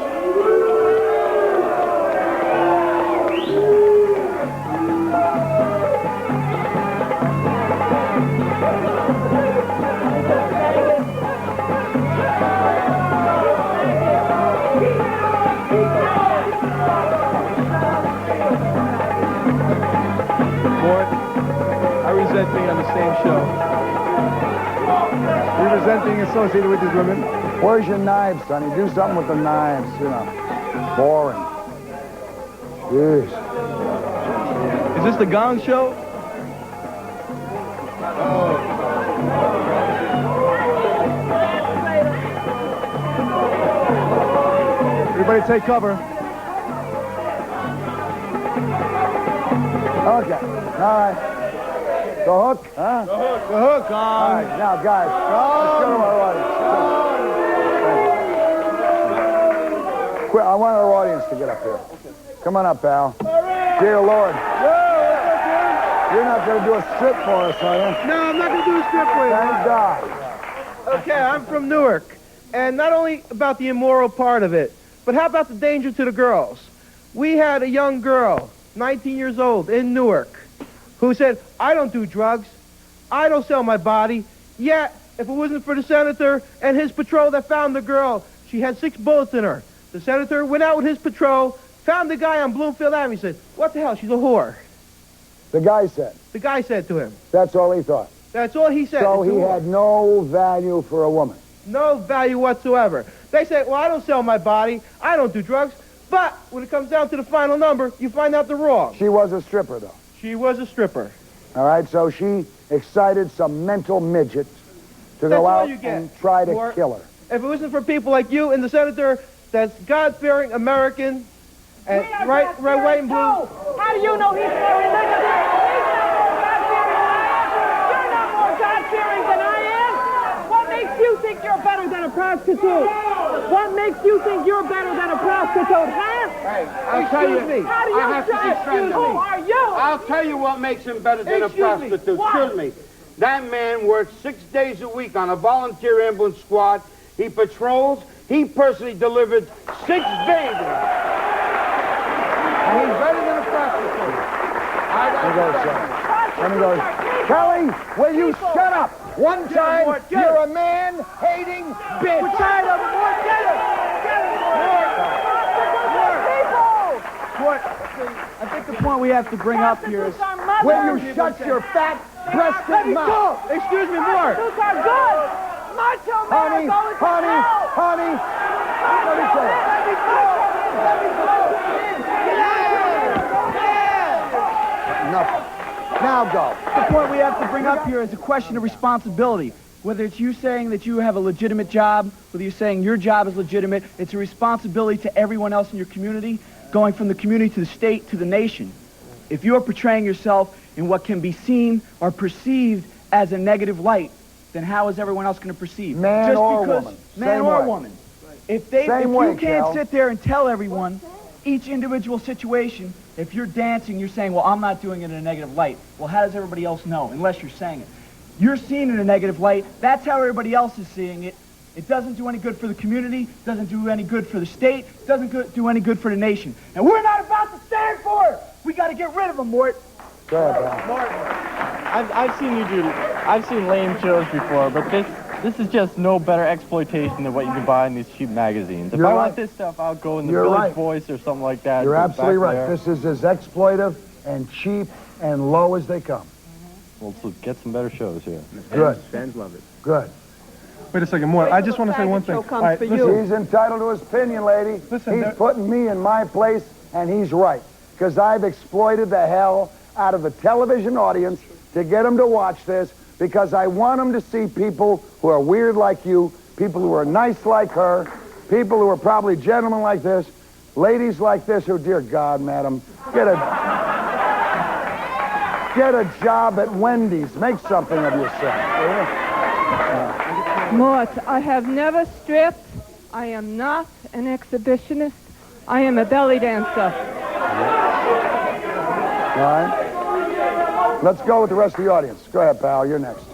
I resent being on the same show. You resent being associated with these women? Where's your knives, Sonny? Do something with the knives, you know. Boring. Jeez. Is this the Gong Show? Everybody take cover. Okay. All right. The hook, huh? The hook, All right, now, guys, let's go to our audience. Quick, I want our audience to get up here. Come on up, pal. Dear Lord. You're not going to do a strip for us, are you? No, I'm not going to do a strip for you. Thank God. Okay, I'm from Newark. And not only about the immoral part of it, but how about the danger to the girls? We had a young girl, 19 years old, in Newark, who said, I don't do drugs. I don't sell my body. Yet, if it wasn't for the senator and his patrol that found the girl, she had 6 bullets in her. The senator went out with his patrol, found the guy on Bloomfield Avenue, said, what the hell, she's a whore. The guy said? The guy said to him. That's all he thought? That's all he said. So he had no value for a woman? No value whatsoever. They say, well, I don't sell my body. I don't do drugs. But when it comes down to the final number, you find out they're wrong. She was a stripper, though? She was a stripper. All right, so she excited some mental midget to go out and try to kill her. If it wasn't for people like you and the senator that's God-fearing American and right, white, and blue. How do you know he's more religious? You're not more God-fearing than I am. What makes you think you're better than a prostitute? What makes you think you're better than a prostitute, huh? Hey, I'll tell you. How do you I have to defend him. Who are you? I'll tell you what makes him better than a prostitute. Excuse me. That man works 6 days a week on a volunteer ambulance squad. He patrols. He personally delivered 6 babies. And he's better than a prostitute. Let me go. Kelly, will you shut up? One time, you're a man-hating bitch. We're tired of it. More, get it. I think the point we have to bring up here is... Will you shut your fat, breasted mouth? Excuse me, Mark. Prostitutes are good. Macho men are going to hell. Honey, let me tell you. Nothing. Now go. The point we have to bring up here is a question of responsibility. Whether it's you saying that you have a legitimate job, whether you're saying your job is legitimate, it's a responsibility to everyone else in your community, going from the community to the state to the nation. If you are portraying yourself in what can be seen or perceived as a negative light, then how is everyone else going to perceive? Man or woman. Man Same or way. woman. If you can't sit there and tell everyone each individual situation, if you're dancing, you're saying, well, I'm not doing it in a negative light. Well, how does everybody else know, unless you're saying it? You're seen in a negative light. That's how everybody else is seeing it. It doesn't do any good for the community, doesn't do any good for the state, doesn't do any good for the nation. And we're not about to stand for it. We got to get rid of them, Mort. Go ahead, Morton, I've seen lame shows before, but this is just no better exploitation than what you can buy in these cheap magazines. If I want this stuff, I'll go in the Village Voice or something like that. You're absolutely right. This is as exploitive and cheap and low as they come. Well, so get some better shows here. Good. Fans love it. Good. Wait a second, Mort. I just want to say one thing. All right, he's entitled to his opinion, lady. He's putting me in my place, and he's right. Because I've exploited the hell out of the television audience to get them to watch this, because I want them to see people who are weird like you, people who are nice like her, people who are probably gentlemen like this, ladies like this who, dear God, madam, get a job at Wendy's. Make something of yourself. Mort, I have never stripped. I am not an exhibitionist. I am a belly dancer. All right. Let's go with the rest of the audience. Go ahead, pal. You're next.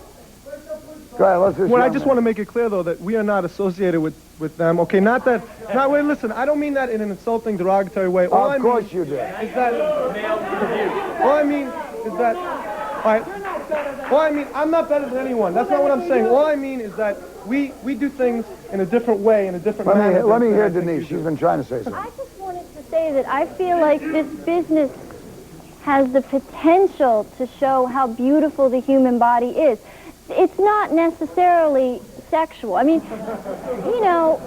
Go ahead. Let's just. Well, I just want to make it clear, though, that we are not associated with them. Okay, not that. Not wait. Listen, I don't mean that in an insulting, derogatory way. All Of course you do. Is that? All I mean is that. All right. All I mean, I'm not better than anyone. That's not what I'm saying. All I mean is that we do things in a different way, in a different manner. Let me hear Denise. She's been trying to say something. I just wanted to say that I feel like this business has the potential to show how beautiful the human body is. It's not necessarily sexual. I mean, you know,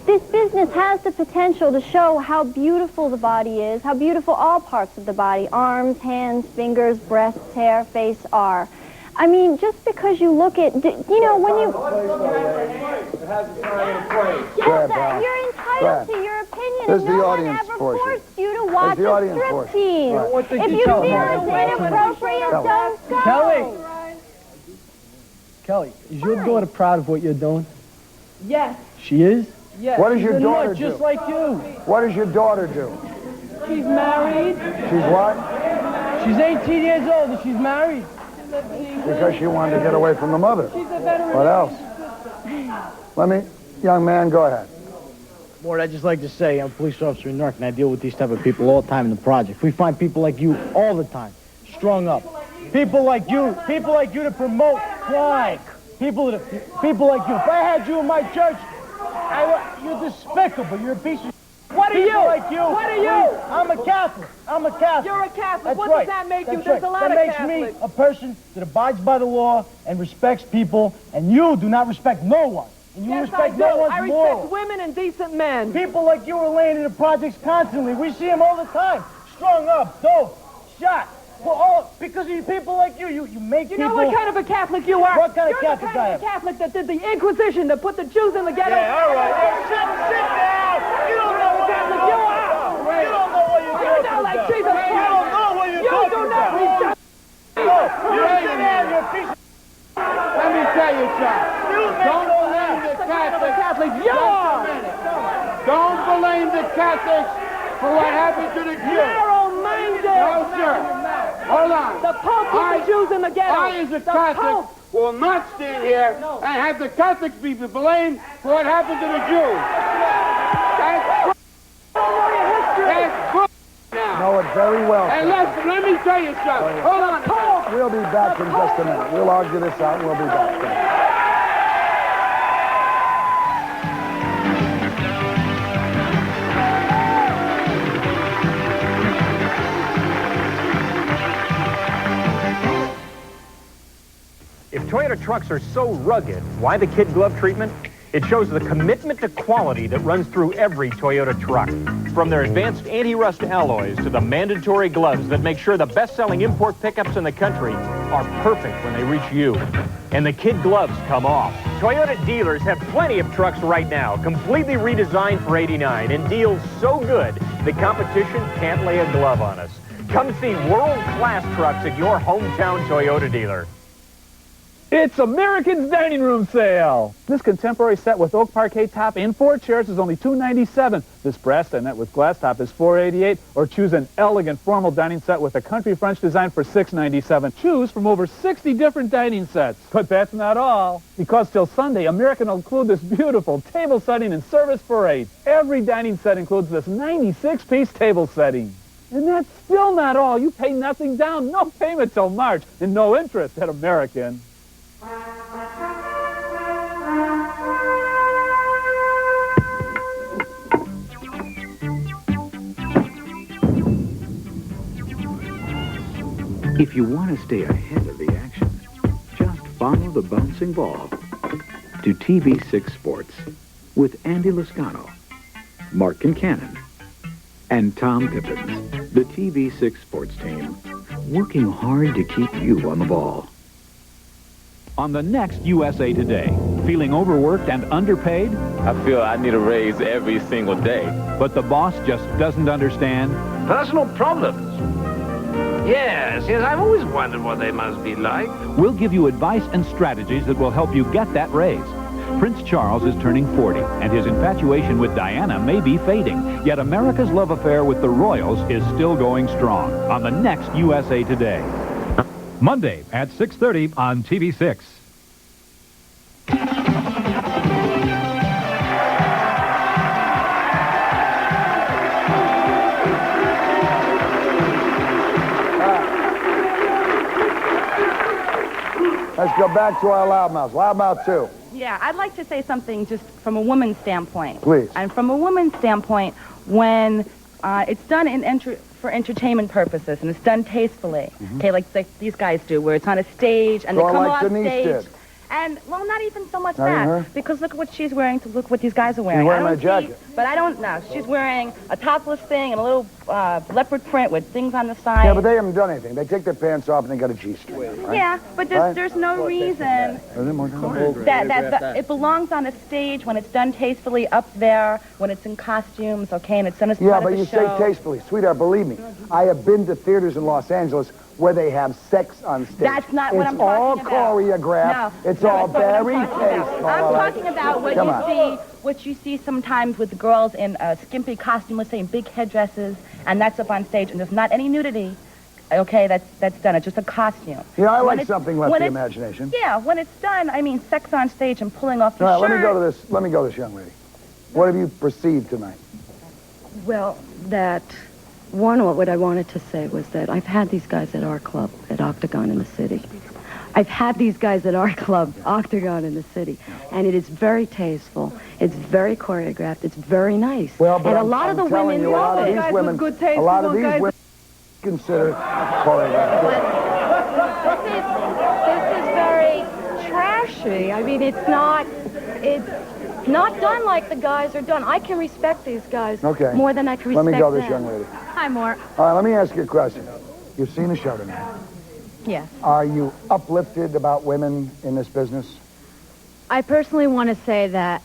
this business has the potential to show how beautiful the body is, how beautiful all parts of the body, arms, hands, fingers, breasts, hair, face are. I mean, just because you look at, you know, when you... Yes, you're entitled to your opinion, and no one ever forced you to watch a striptease. If you feel it's inappropriate, don't go. Kelly, is your daughter proud of what you're doing? Yes. She is? Yes. What does your daughter do? Just like you. What does your daughter do? She's married. She's what? She's 18 years old and she's married. Because she wanted to get away from the mother. She's a veteran. What else? Young man, go ahead. Mort, I'd just like to say I'm a police officer in Newark, and I deal with these type of people all the time in the projects. We find people like you all the time, strung up. People like you to promote crime. People like you. If I had you in my church, you're despicable. You're a piece of. What are you? Like you. What are you? I'm a Catholic. You're a Catholic. That's What right. does that make you? That's There's right. a lot that of makes Catholics. me a person that abides by the law and respects people, and you do not respect no one. And you Yes, I respect do. no one's I respect morals. women and decent men. People like you are laying in the projects constantly. We see them all the time. Strung up, dope, shot. Well, all because of people like you. You make You people... know what kind of a Catholic you are? What kind of You're Catholic the I kind am? of a Catholic that did the Inquisition, that put the Jews in the ghetto. Yeah, all right. Sit down. You don't know what Catholic you are. You don't know what you're talking not like about. Jesus Christ. You don't know what you're talking about. You do not respect. You sit down. You're a piece of... Let me tell you something. Don't blame the Catholics. You are. Don't blame the Catholics for what happened to the Jews. Narrow-minded. No, sir. Hold on. The Pope put the Jews in the ghetto. I, as a Catholic, will not stand here and have the Catholics be blamed for what happened to the Jews. That's bull now. Know it very well. And let me tell you something. Hold on. We'll be back in just a minute. We'll argue this out and we'll be back. If Toyota trucks are so rugged, why the kid glove treatment? It shows the commitment to quality that runs through every Toyota truck. From their advanced anti-rust alloys to the mandatory gloves that make sure the best-selling import pickups in the country are perfect when they reach you. And the kid gloves come off. Toyota dealers have plenty of trucks right now, completely redesigned for '89, and deals so good the competition can't lay a glove on us. Come see world-class trucks at your hometown Toyota dealer. It's American's Dining Room Sale. This contemporary set with oak parquet top and 4 chairs is only $297. This brass dinette with glass top is $488. Or choose an elegant formal dining set with a country French design for $697. Choose from over 60 different dining sets. But that's not all. Because till Sunday, American will include this beautiful table setting and service for $8. Every dining set includes this 96-piece table setting. And that's still not all. You pay nothing down, no payment till March, and no interest at American. If you want to stay ahead of the action, just follow the bouncing ball to TV6 Sports with Andy Lascano, Mark Kincannon, and Tom Pippins, the TV6 Sports team, working hard to keep you on the ball. On the next USA Today, feeling overworked and underpaid? I feel I need a raise every single day. But the boss just doesn't understand? Personal problems. Yes, I've always wondered what they must be like. We'll give you advice and strategies that will help you get that raise. Prince Charles is turning 40, and his infatuation with Diana may be fading. Yet America's love affair with the royals is still going strong. On the next USA Today. Monday at 6:30 on TV6. Let's go back to our loudmouths. Loudmouth 2. Yeah, I'd like to say something just from a woman's standpoint. Please. And from a woman's standpoint, when it's done for entertainment purposes and it's done tastefully, okay, like these guys do, where it's on a stage and they come like off Denise stage. did. And, well, not even so much Not even her? that, because look at what she's wearing to look what these guys are wearing. She's wearing I my don't jacket. But I don't know. She's wearing a topless thing and a little leopard print with things on the side. Yeah, but they haven't done anything. They take their pants off and they got a G-string. Right? Yeah, but there's no reason that it belongs on a stage when it's done tastefully up there, when it's in costumes, okay, and it's done as part of the show. Yeah, but you say tastefully. Sweetheart, believe me, I have been to theaters in Los Angeles where they have sex on stage. That's not what I'm talking about. It's all choreographed. No, it's all very tasteful. tasteful. I'm talking about what you see sometimes with the girls in a skimpy costume, let's say in big headdresses, and that's up on stage, and there's not any nudity. Okay, that's done. It's just a costume. Yeah, I like something left to the imagination. Yeah, when it's done, I mean, sex on stage and pulling off the All right, shirt. let me go to this young lady. What have you perceived tonight? Well, what I wanted to say was that I've had these guys at our club, at Octagon in the city. I've had these guys at our club, Octagon in the city, and it is very tasteful. It's very choreographed. It's very nice. Well, but and a lot of the women, a lot of these women consider choreographed. This is very trashy. I mean, it's not done like the guys are done. I can respect these guys more than I can respect them. Let me go this young lady. Hi, Mort. All right, let me ask you a question. You've seen the show tonight. Yes. Are you uplifted about women in this business? I personally want to say that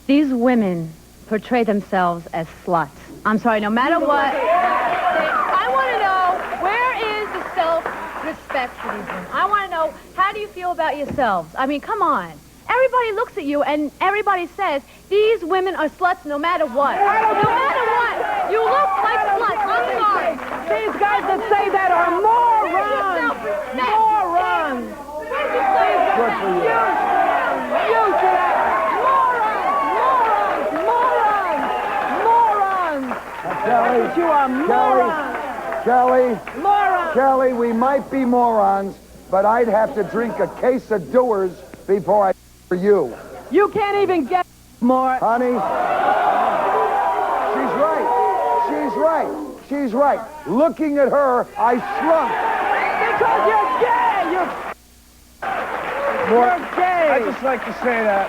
these women portray themselves as sluts. I'm sorry, no matter what. I want to know, where is the self-respect for these women? I want to know, how do you feel about yourselves? I mean, come on. Everybody looks at you and everybody says, these women are sluts no matter what. No matter what. You look like sluts. I'm sorry. These guys that say that are morons. Morons. Good for you. You should have morons. Kelly, You are morons. Kelly, we might be morons, but I'd have to drink a case of Doers before I for you. You can't even get more. Honey, she's right. Looking at her, I shrunk. Because you're gay. You're gay. I just like to say that.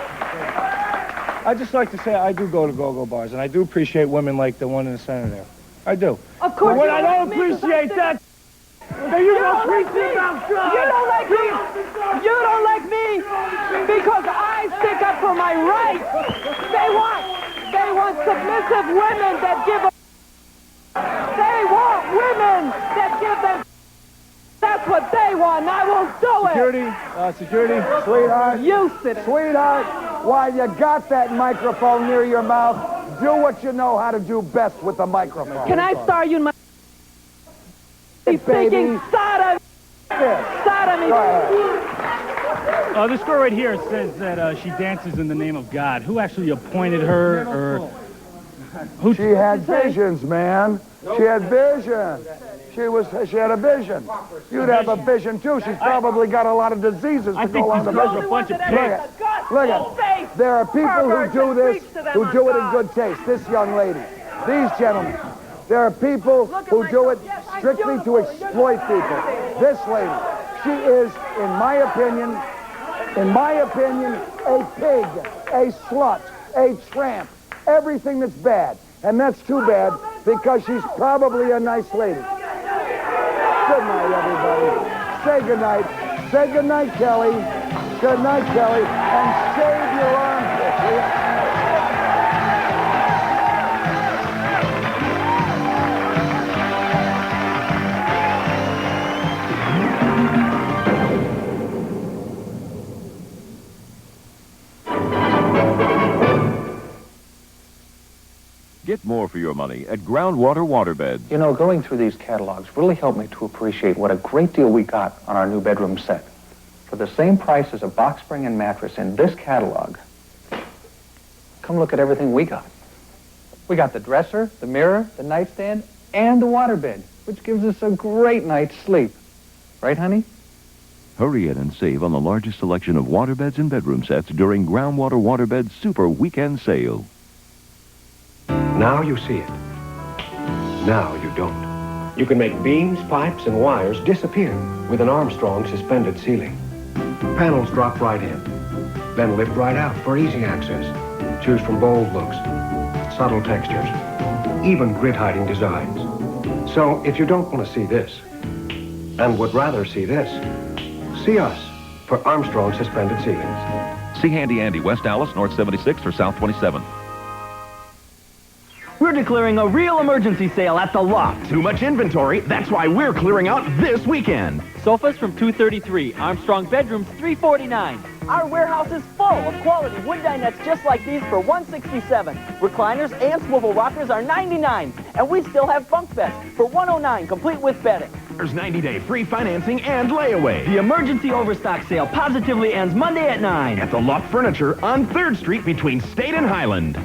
I do go to go-go bars, and I do appreciate women like the one in the center there. I do. Of course. But what I don't appreciate that. You don't like me. You don't like me because I stick up for my rights. They want submissive women that give a. They want women what they want, and I will do it. Security. Sweetheart. You sit. Sweetheart, while you got that microphone near your mouth, do what you know how to do best with the microphone. Can I star you in my... He's speaking sodomy. Sodomy. This girl right here says that she dances in the name of God. Who actually appointed her, or... Who? She had visions, man. She had vision. She had a vision. You'd have a vision, too. She's probably got a lot of diseases to go along the vision. Look at. There are people who do this, who do it in good taste. This young lady. These gentlemen. There are people who do it strictly to exploit people. This lady, she is, in my opinion, a pig, a slut, a tramp, everything that's bad. And that's too bad because she's probably a nice lady. Good night, everybody. Say good night. Say good night, Kelly. Good night, Kelly. And shave your armpits, will you? Get more for your money at Groundwater Waterbeds. You know, going through these catalogs really helped me to appreciate what a great deal we got on our new bedroom set. For the same price as a box spring and mattress in this catalog, come look at everything we got. We got the dresser, the mirror, the nightstand, and the waterbed, which gives us a great night's sleep. Right, honey? Hurry in and save on the largest selection of waterbeds and bedroom sets during Groundwater Waterbeds Super Weekend Sale. Now you see it. Now you don't. You can make beams, pipes, and wires disappear with an Armstrong suspended ceiling. Panels drop right in, then lift right out for easy access. Choose from bold looks, subtle textures, even grid-hiding designs. So if you don't want to see this, and would rather see this, see us for Armstrong suspended ceilings. See Handy Andy, West Dallas, North 76th or South 27th. We're declaring a real emergency sale at the lot. Too much inventory. That's why we're clearing out this weekend. Sofas from $233. Armstrong bedrooms, $349. Our warehouse is full of quality wood dinettes just like these for $167. Recliners and swivel rockers are $99. And we still have bunk beds for $109, complete with bedding. There's 90-day free financing and layaway. The emergency overstock sale positively ends Monday at 9. At the Lot Furniture on 3rd Street between State and Highland.